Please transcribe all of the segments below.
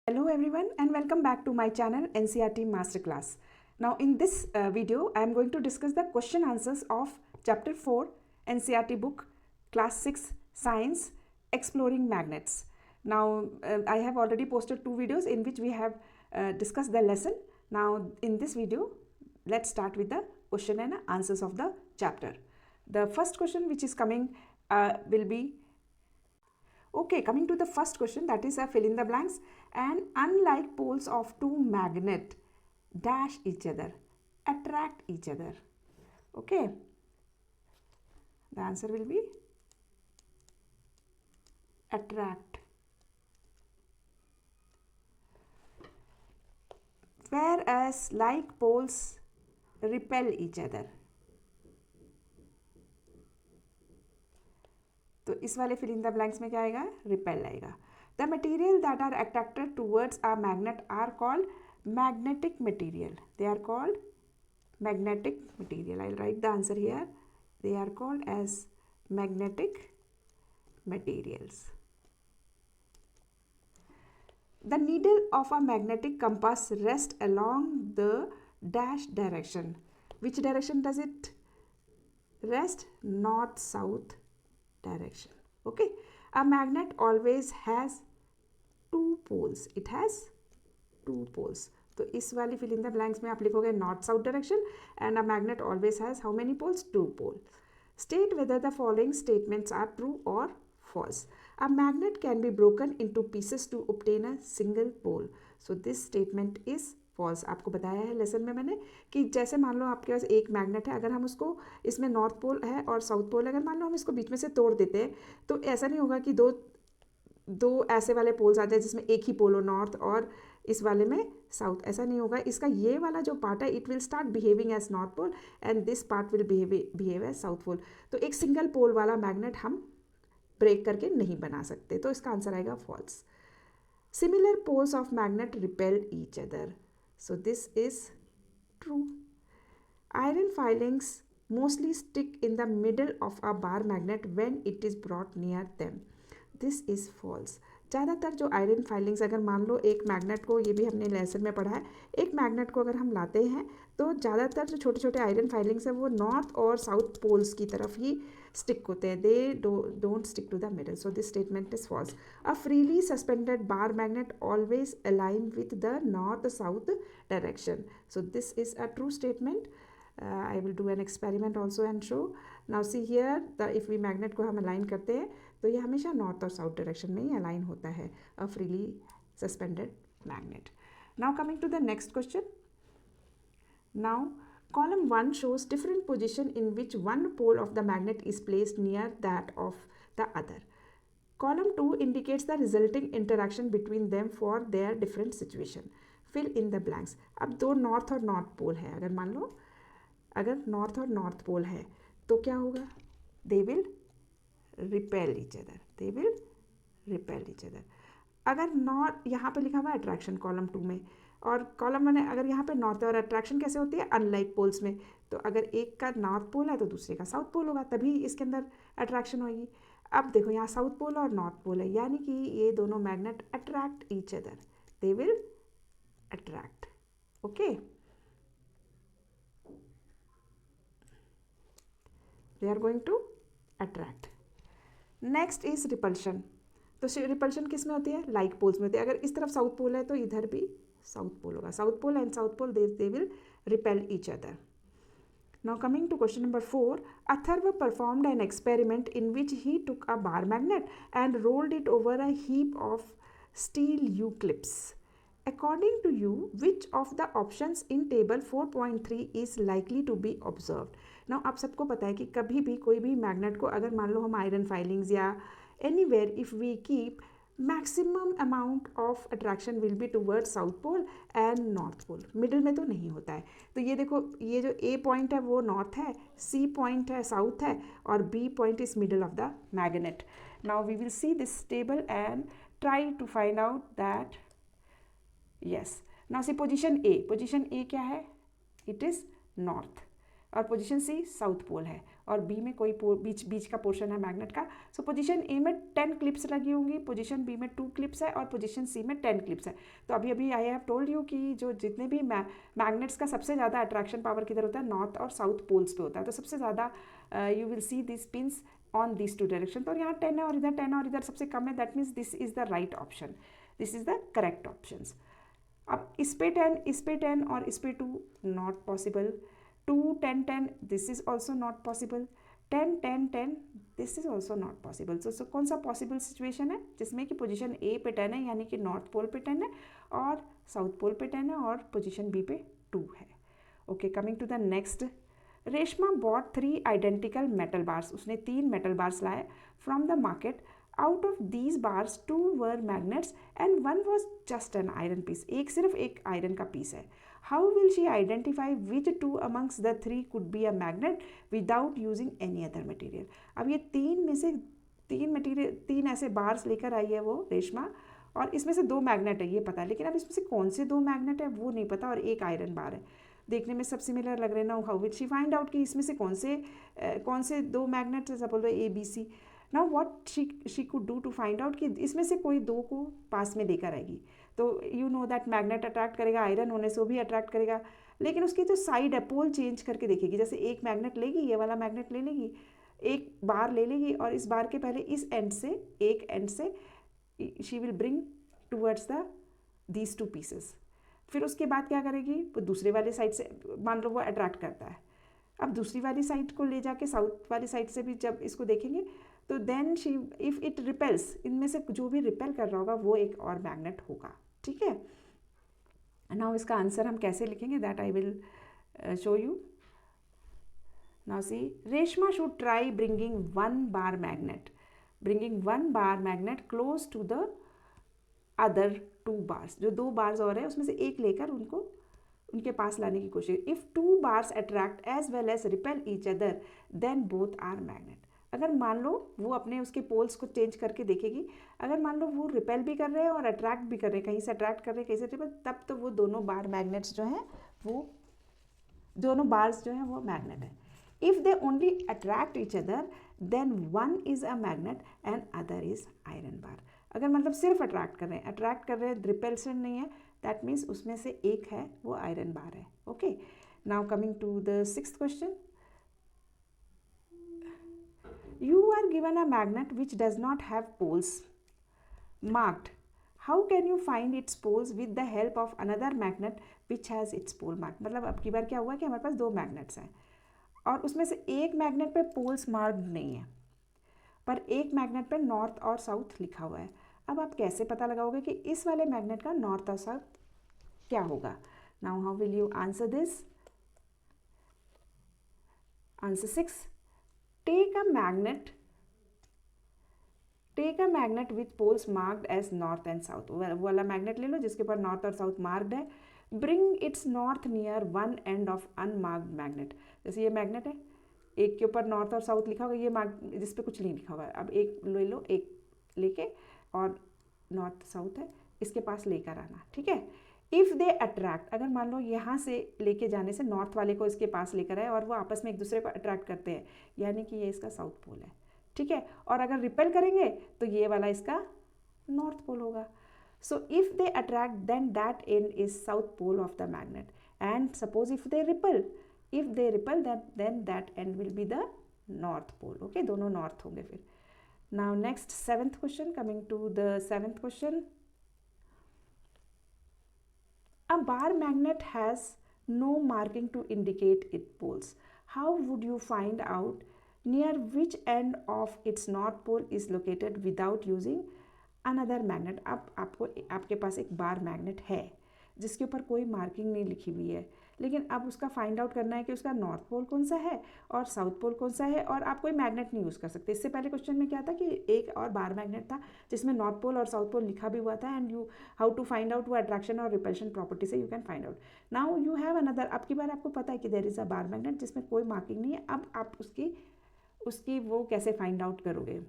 Hello everyone and welcome back to my channel NCERT Masterclass. Now in this video I am going to discuss the question answers of chapter 4 NCERT book class 6 science exploring magnets. Now I have already posted 2 videos in which we have discussed the lesson. Now in this video let's start with the question and answers of the chapter. The first question which is coming will be okay, coming to the first question, that is a fill in the blanks. And unlike poles of two magnet dash each other, attract each other. Okay, the answer will be attract. Whereas like poles repel each other. तो इस वाले fill in the blanks में क्या आएगा? Repel आएगा. The material that are attracted towards a magnet are called magnetic material. They are called magnetic material. I'll write the answer here. They are called as magnetic materials. The needle of a magnetic compass rests along the dash direction. Which direction does it rest? North south direction. Okay, a magnet always has two poles. It has two poles. तो इस वाली fill in the blanks में आप लिखोगे north south direction and a magnet always has how many poles? Two pole. State whether the following statements are true और false. A magnet can be broken into pieces to obtain a single pole. So this statement is false. आपको बताया है lesson में मैंने कि जैसे मान लो आपके पास एक मैग्नेट है, अगर हम उसको इसमें नॉर्थ पोल है और साउथ पोल, अगर मान लो हम इसको बीच में से तोड़ देते हैं तो ऐसा नहीं होगा कि दो ऐसे वाले पोल्स आ जाए जिसमें एक ही पोल हो नॉर्थ और इस वाले में साउथ. ऐसा नहीं होगा. इसका ये वाला जो पार्ट है it will start behaving as north pole and this part will behave as south pole. तो एक सिंगल पोल वाला मैग्नेट हम ब्रेक करके नहीं बना सकते. तो इसका आंसर आएगा false. Similar poles of magnet repel each other. So this is true. Iron filings mostly stick in the middle of a bar magnet when it is brought near them. This is false. ज़्यादातर जो iron filings, अगर मान लो एक magnet को, ये भी हमने lesson में पढ़ा है, एक मैग्नेट को अगर हम लाते हैं तो ज़्यादातर जो छोटे छोटे आयरन फाइलिंग्स हैं वो नॉर्थ और साउथ पोल्स की तरफ ही स्टिक होते हैं. They don't stick to the middle. So this statement is false. A freely suspended bar magnet always align with the north south direction. So this is a true statement. I will do an experiment also and show. Now see here, if we magnet को हम align करते हैं तो ये हमेशा north और south direction में ही align होता है, a freely suspended magnet. Now coming to the next question. Now column 1 shows different position in which one pole of the magnet is placed near that of the other. Column 2 indicates the resulting interaction between them for their different situation. Fill in the blanks. अब दो north और north pole है. अगर मान लो अगर north और north pole है तो क्या होगा? They will repel each other. They will repel each other. अगर नॉर्थ, यहाँ पे लिखा हुआ है अट्रैक्शन कॉलम 2 में, और कॉलम 1 अगर यहाँ पे नॉर्थ है. और अट्रैक्शन कैसे होती है? अनलाइक पोल्स में. तो अगर एक का नॉर्थ पोल है तो दूसरे का साउथ पोल होगा, तभी इसके अंदर अट्रैक्शन होगी. अब देखो यहाँ साउथ पोल और नॉर्थ पोल है, यानी कि ये दोनों magnet attract each other. They will attract. Okay, they are going to attract. next is repulsion. तो रिपल्शन किस में होती है? लाइक पोल्स में होती है. अगर इस तरफ साउथ पोल है तो इधर भी साउथ पोल होगा. South pole and south pole they will repel each other. Now coming to question number 4. Atharva performed an experiment in which he took a bar magnet and rolled it over a heap of steel U clips. According to you, which of the options in table 4.3 is likely to be observed? Now आप सबको पता है कि कभी भी कोई भी magnet को अगर मान लो हम आयरन फाइलिंग्स या anywhere if we keep, maximum amount of attraction will be toward south pole and north pole. Middle में तो नहीं होता है. तो ये देखो, ये जो ए पॉइंट है वो नॉर्थ है, सी पॉइंट है साउथ है, और B point is middle of the magnet. Now we will see this table and try to find out that. yes, now see position A क्या है? it is north. और position सी south pole है. और B में कोई बीच बीच का portion है magnet का। सो पोजीशन ए में 10 क्लिप्स लगी होंगी, पोजीशन बी में 2 क्लिप्स है और पोजीशन सी में 10 क्लिप्स है। तो अभी अभी आई हैव टोल्ड यू कि जो जितने भी मैग्नेट्स का सबसे ज़्यादा अट्रैक्शन पावर किधर होता है, नॉर्थ और साउथ पोल्स पे होता है। तो सबसे ज़्यादा you will see this pins on this 2 direction. तो यहाँ 10 है और इधर 10 और इधर सबसे कम है, that means this is the right option, this is the correct option. अब इस पे 10, इस पे 10 और इस पे 2 not possible, 2 10 10 this is also not possible, 10 10 10 this is also not possible. So कौन सा पॉसिबल सिचुएशन है जिसमें कि पोजीशन ए पे 10 है यानी कि नॉर्थ पोल पे 10 है और साउथ पोल पे 10 है और पोजीशन बी पे 2 है। Okay, coming to the next. Reshma bought 3 identical metal bars, उसने 3 मेटल बार्स लाए from the market. Out of these bars 2 were magnets and 1 was just an iron piece, एक सिर्फ एक आयरन का पीस है। How will she identify which 2 amongst the 3 could be a magnet without using any other material. अब ये 3 में से 3 ऐसे बार्स लेकर आई है वो रेशमा, और इसमें से 2 मैग्नेट है ये पता है, लेकिन अब इसमें से कौन से 2 मैग्नेट है वो नहीं पता, और एक आयरन बार है। देखने में सब सिमिलर लग रहे ना, how will she find out कि इसमें से कौन से 2 magnet, suppose A B C. Now what she could do to find out कि इसमें से कोई 2 को पास में लेकर आएगी। तो you know that magnet attract करेगा, आयरन होने से वो भी अट्रैक्ट करेगा, लेकिन उसकी जो साइड है पोल चेंज करके देखेगी। जैसे एक मैग्नेट लेगी, ये वाला मैग्नेट ले लेगी, एक बार ले लेगी और इस बार के पहले इस एंड से, एक एंड से she will bring towards the these 2 pieces. फिर उसके बाद क्या करेगी, वो दूसरे वाले साइड से, मान लो वो अट्रैक्ट करता है, अब दूसरी वाली साइड को ले जाके साउथ वाली साइड से भी जब इसको देखेंगे तो then she if it repels, इनमें से जो भी रिपेल कर रहा होगा वो एक और मैग्नेट होगा। ठीक है, नाउ इसका आंसर हम कैसे लिखेंगे that I will show you. Now see, Reshma should try bringing 1 bar magnet close to the other 2 bars. जो 2 बार्स और है उसमें से एक लेकर उनके पास लाने की कोशिश। If 2 bars attract as well as repel each other then both are magnet. अगर मान लो वो अपने उसके पोल्स को चेंज करके देखेगी, अगर मान लो वो रिपेल भी कर रहे हैं और अट्रैक्ट भी कर रहे हैं, कहीं से अट्रैक्ट कर रहे हैं कहीं से रिपेल, तब तो वो दोनों बार मैग्नेट्स जो हैं वो दोनों बार्स जो हैं वो मैग्नेट है। If they only attract each other then one is a magnet and other is iron bar. अगर मतलब सिर्फ अट्रैक्ट कर रहे हैं, रिपेल्सन नहीं है, दैट मीन्स उसमें से एक है वो आयरन बार है। Okay, now coming to the 6th question. You are given a magnet which does not have poles marked. How can you find its poles with the help of another magnet which has its pole marked? मतलब अब की बार क्या हुआ कि हमारे पास 2 magnets हैं और उसमें से एक मैग्नेट पे पोल्स मार्क्ड नहीं है, पर एक मैग्नेट पे नॉर्थ और साउथ लिखा हुआ है। अब आप कैसे पता लगाओगे कि इस वाले मैग्नेट का नॉर्थ और साउथ क्या होगा? Now how will you answer this? Answer 6, take a magnet with poles marked as north and south। वो वाला मैग्नेट ले लो जिसके ऊपर नॉर्थ और साउथ मार्क्ड है। Bring it's north near one end of unmarked magnet. जैसे ये मैग्नेट है, एक के ऊपर नॉर्थ और साउथ लिखा होगा, ये जिस पे कुछ नहीं लिखा हुआ है, अब एक ले लो, एक लेके और नॉर्थ साउथ है इसके पास लेकर आना। ठीक है, इफ़ दे अट्रैक्ट, अगर मान लो यहाँ से लेके जाने से नॉर्थ वाले को इसके पास लेकर आए और वो आपस में एक दूसरे को अट्रैक्ट करते हैं, यानी कि ये इसका साउथ पोल है। ठीक है, और अगर रिपेल करेंगे तो ये वाला इसका नॉर्थ पोल होगा। So if they attract then that end is south pole of the magnet, and suppose if they repel then that end will be the north pole. Okay, दोनों नॉर्थ होंगे फिर। Now next 7th question, coming to the 7th question. A bar magnet has no marking to indicate its poles. How would you find out near which end of its north pole is located without using another magnet? अब आपके पास एक bar magnet है जिसके ऊपर कोई marking नहीं लिखी हुई है, लेकिन अब उसका फाइंड आउट करना है कि उसका नॉर्थ पोल कौन सा है और साउथ पोल कौन सा है, और आप कोई मैग्नेट नहीं यूज़ कर सकते। इससे पहले क्वेश्चन में क्या था कि एक और बार मैग्नेट था जिसमें नॉर्थ पोल और साउथ पोल लिखा भी हुआ था, and you how to find out वो अट्रैक्शन और रिपल्शन प्रॉपर्टी से you can find out. Now you have another, अब की बार आपको पता है कि there is a bar magnet जिसमें कोई मार्किंग नहीं है। अब आप उसकी वो कैसे फाइंड आउट करोगे?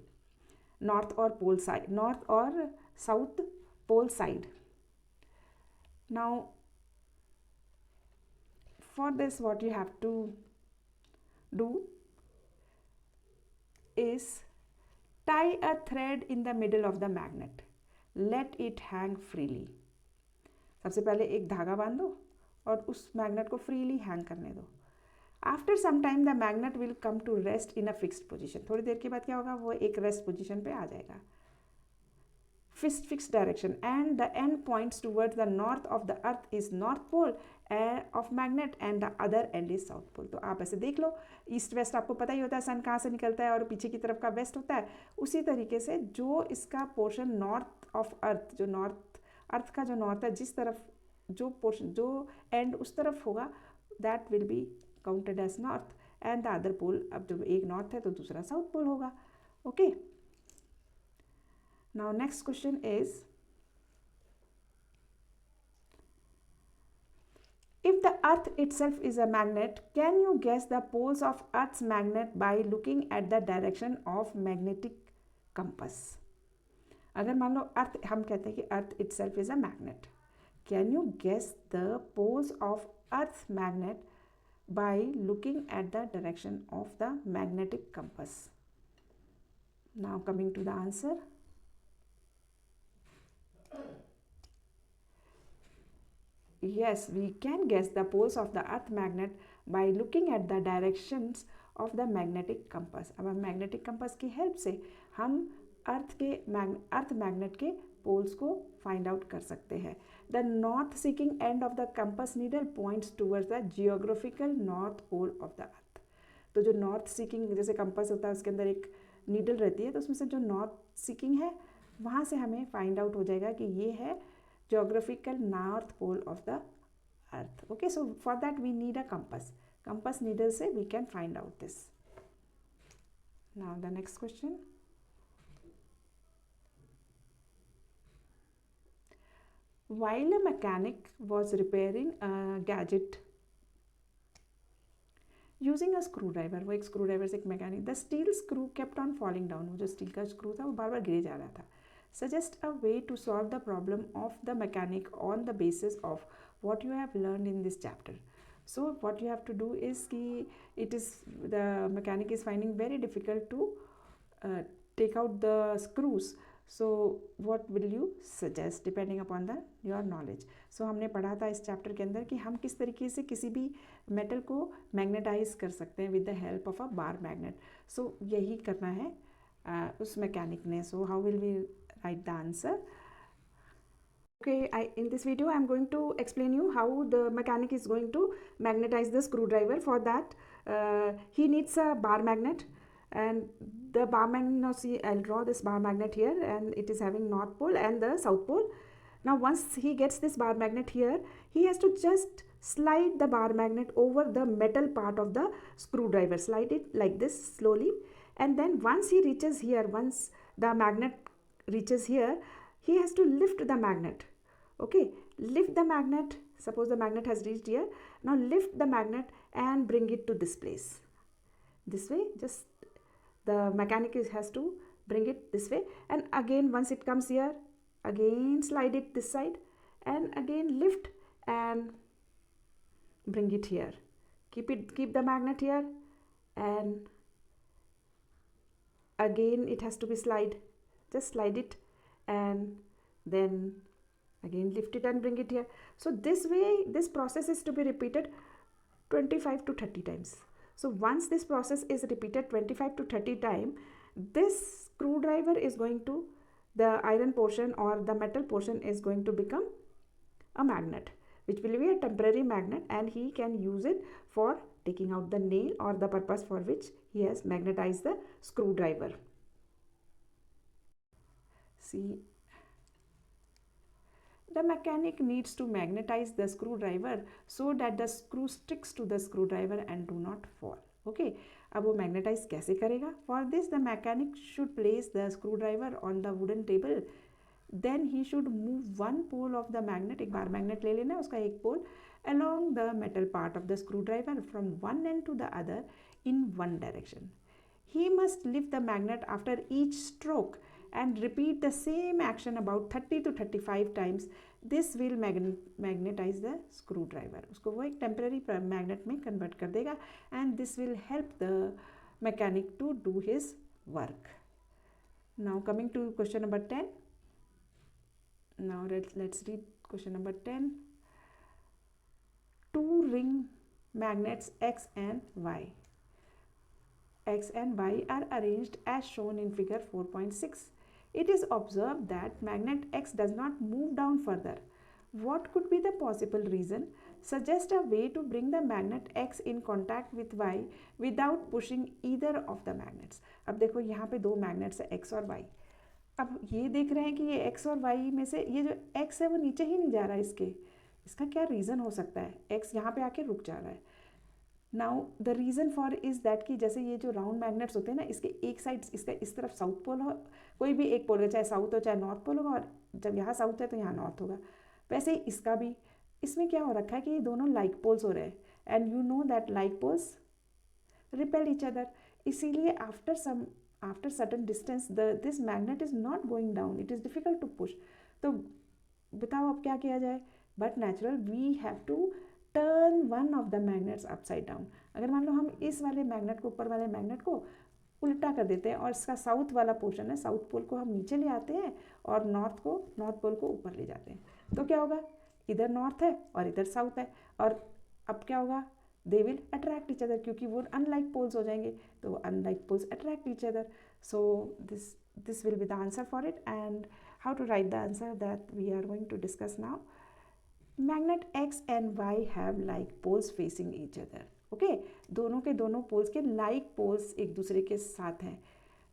नॉर्थ और पोल साइड, नॉर्थ और south pole side. Now for this what you have to do, is tie a thread in the middle of the magnet. Let it hang freely. सबसे पहले एक धागा बांधो और उस मैग्नेट को फ्रीली हैंग करने दो. After some time the magnet will come to rest in a fixed position. थोड़ी देर के बाद क्या होगा, वो एक रेस्ट पोजिशन पे आ जाएगा. Fixed direction, and the end points towards the north of the earth is north pole of magnet and the other end is south pole. तो आप ऐसे देख लो, ईस्ट वेस्ट आपको पता ही होता है, सन कहाँ से निकलता है और पीछे की तरफ का वेस्ट होता है. उसी तरीके से जो इसका पोर्शन नॉर्थ ऑफ अर्थ, जो नॉर्थ अर्थ का जो नॉर्थ है, जिस तरफ जो पोर्शन जो एंड उस तरफ होगा, that will be counted as north and the other pole. अब जब एक नॉर्थ है तो दूसरा साउथ पोल होगा. Okay. Now next question is, if the earth itself is a magnet, can you guess the poles of earth's magnet by looking at the direction of magnetic compass? अगर मान लो अर्थ, हम कहते हैं कि अर्थ itself is a magnet, can you guess the poles of earth's magnet by looking at the direction of the magnetic compass? Now coming to the answer. Yes, we can guess the poles of the earth magnet by looking at the directions of the magnetic compass. अब हम magnetic compass की help से हम earth magnet के poles को find out कर सकते हैं. The north seeking end of the compass needle points towards the geographical north pole of the earth. तो जो नॉर्थ सीकिंग, जैसे कंपास होता है उसके अंदर एक नीडल रहती है, तो उसमें से जो नॉर्थ सीकिंग है वहाँ से हमें फाइंड आउट हो जाएगा कि ये है geographical north pole of the earth. Okay, so for that we need a compass needle se we can find out this. Now the next question. While a mechanic was repairing a gadget using a screwdriver, वो एक screwdriver से एक mechanic, the steel screw kept on falling down. वो जो steel का screw था वो बार बार गिरे जा रहा था. Suggest a way to solve the problem of the mechanic on the basis of what you have learned in this chapter. So what you have to do is the mechanic is finding very difficult to take out the screws. So what will you suggest depending upon your knowledge. So हमने पढ़ा था इस chapter के अंदर कि हम किस तरीके से किसी भी मेटल को मैग्नेटाइज कर सकते हैं with the help of a bar magnet. So यही करना है उस मैकेनिक ने. So how will we write the answer? Okay, in this video I am going to explain you how the mechanic is going to magnetize the screwdriver. For that he needs a bar magnet, and the bar magnet, now see, I'll draw this bar magnet here, and it is having north pole and the south pole. Now once he gets this bar magnet here, he has to just slide the bar magnet over the metal part of the screwdriver. Slide it like this slowly, and then once he reaches here, once the magnet reaches here, he has to lift the magnet. Okay, lift the magnet. Suppose the magnet has reached here. Now lift the magnet and bring it to this place. This way, just the mechanic has to bring it this way, and again once it comes here, again slide it this side, and again lift and bring it here. Keep the magnet here, and again it has to be just slide it, and then again lift it and bring it here. So this way, this process is to be repeated 25 to 30 times. So once this process is repeated 25 to 30 times, this screwdriver is going to, the iron portion or the metal portion is going to become a magnet, which will be a temporary magnet, and he can use it for taking out the nail or the purpose for which he has magnetized the screwdriver. See, the mechanic needs to magnetize the screwdriver so that the screw sticks to the screwdriver and do not fall. Okay, अब वो magnetize कैसे करेगा? For this, the mechanic should place the screwdriver on the wooden table. Then he should move one pole of the magnet, एक बार magnet ले लेना उसका एक pole, along the metal part of the screwdriver from one end to the other in one direction. He must lift the magnet after each stroke and repeat the same action about 30 to 35 times. This will magnetize the screwdriver. उसको वो एक temporary magnet में convert कर देगा, and this will help the mechanic to do his work. Now coming to question number 10. Now let's read question number 10. Two ring magnets X and Y. X and Y are arranged as shown in figure 4.6. It is observed that magnet X does not move down further. What could be the possible reason? Suggest a way to bring the magnet X in contact with Y without pushing either of the magnets. अब देखो यहाँ पे दो magnets है X और Y. अब ये देख रहे हैं कि ये X और Y में से ये जो X है वो नीचे ही नहीं जा रहा है इसका क्या रीज़न हो सकता है? X यहाँ पे आके रुक जा रहा है. Now the reason for is that कि जैसे ये जो राउंड मैग्नेट्स होते हैं ना, इसके एक साइड इसका इस तरफ साउथ पोल हो, कोई भी एक पोल है, चाहे साउथ हो चाहे नॉर्थ पोल होगा, और जब यहाँ साउथ है तो यहाँ नॉर्थ होगा. वैसे ही इसका भी, इसमें क्या हो रखा है कि ये दोनों लाइक पोल्स हो रहे हैं, and you know that like poles repel each other. इसीलिए after certain distance this magnet is not going down, it is difficult to push. तो बताओ अब क्या किया जाए? But natural we have to turn one of the magnets upside down. अगर मान लो हम इस वाले मैग्नेट को, ऊपर वाले मैग्नेट को उल्टा कर देते हैं और इसका साउथ वाला पोर्शन है, साउथ पोल को हम नीचे ले आते हैं और नॉर्थ पोल को ऊपर ले जाते हैं, तो क्या होगा? इधर नॉर्थ है और इधर साउथ है, और अब क्या होगा? They will attract each other, क्योंकि वो अनलाइक पोल्स हो जाएंगे, तो unlike poles attract each other. So this will be the answer for it. And how to write the answer, that we are going to discuss now. Magnet X and Y have like poles facing each other. Okay, दोनों के दोनों poles के like poles एक दूसरे के साथ हैं.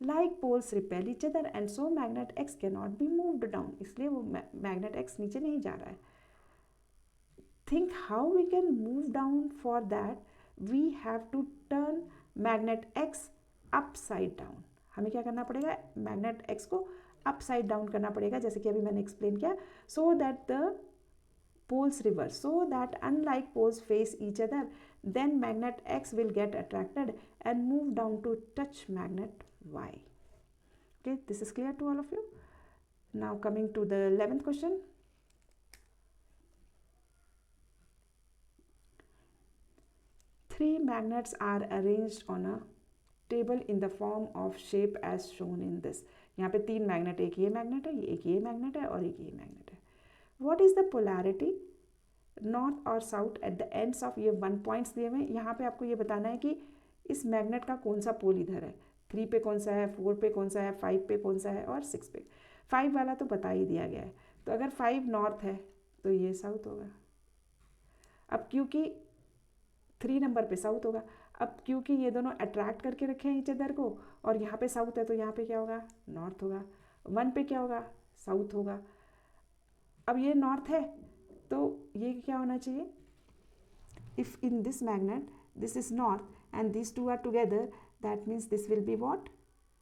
Like poles repel each other and so magnet X can not be moved down. इसलिए वो मैग्नेट X नीचे नहीं जा रहा है. Think how we can move down. For that we have to turn magnet X upside down. हमें क्या करना पड़ेगा? मैग्नेट X को अपसाइड डाउन करना पड़ेगा, जैसे कि अभी मैंने एक्सप्लेन किया. So that the poles reverse, so that unlike poles face each other, then magnet X will get attracted and move down to touch magnet Y. Okay, this is clear to all of you. Now coming to the 11th question. Three magnets are arranged on a table in the form of shape as shown in this. यहाँ पे तीन magnet, एक ये magnet है, एक ये magnet है और एक ये मैग्नेट है. What is the polarity north और south at the ends of, ये 1 पॉइंट्स दिए हुए हैं. यहाँ पे आपको ये बताना है कि इस मैग्नेट का कौन सा पोल इधर है. 3 पे कौन सा है, 4 पे कौन सा है, 5 पे कौन सा है और 6 पे. 5 वाला तो बता ही दिया गया है, तो अगर 5 नॉर्थ है तो ये साउथ होगा. अब क्योंकि 3 नंबर पे साउथ होगा. अब क्योंकि ये दोनों अट्रैक्ट करके रखे हैं ईच अदर को, और यहाँ पे साउथ है तो यहाँ पे क्या होगा? नॉर्थ होगा. 1 पे क्या होगा? साउथ होगा. अब ये नॉर्थ है तो ये क्या होना चाहिए? If in this magnet this is north and this two are together, that means this will be what?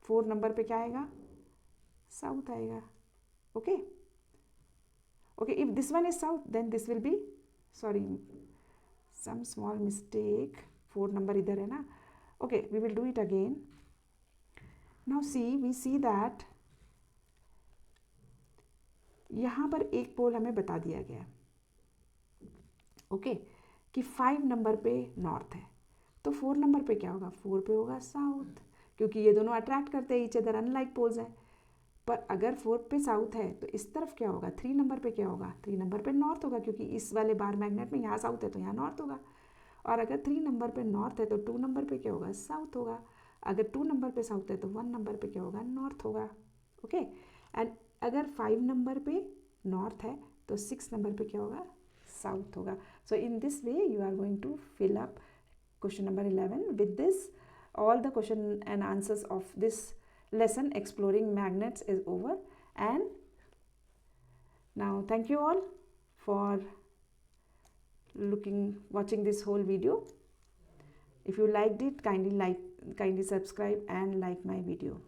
4 number पे क्या आएगा? साउथ आएगा. Okay okay, if this one is south then this will be, sorry some small mistake, 4 number इधर है ना. Okay, we will do it again. Now see, we see that यहाँ पर एक पोल हमें बता दिया गया, ओके, कि 5 नंबर पे नॉर्थ है, तो 4 नंबर पे क्या होगा? 4 पे होगा साउथ, क्योंकि ये दोनों अट्रैक्ट करते हैं ईच अदर, अनलाइक पोल्स हैं. पर अगर 4 पे साउथ है तो इस तरफ क्या होगा? 3 नंबर पे क्या होगा? 3 नंबर पे नॉर्थ होगा, क्योंकि इस वाले बार मैग्नेट में यहाँ साउथ है तो यहाँ नॉर्थ होगा. और अगर 3 नंबर पे नॉर्थ है तो 2 नंबर पे क्या होगा? साउथ होगा. अगर 2 नंबर पे साउथ है तो 1 नंबर पे क्या होगा? नॉर्थ होगा. ओके, एंड अगर 5 नंबर पे नॉर्थ है तो 6 नंबर पे क्या होगा? साउथ होगा. So in this way you are going to fill up question number 11. With this all the question and answers of this lesson exploring magnets is over, and now thank you all for watching this whole video. If you liked it, kindly subscribe and like my video.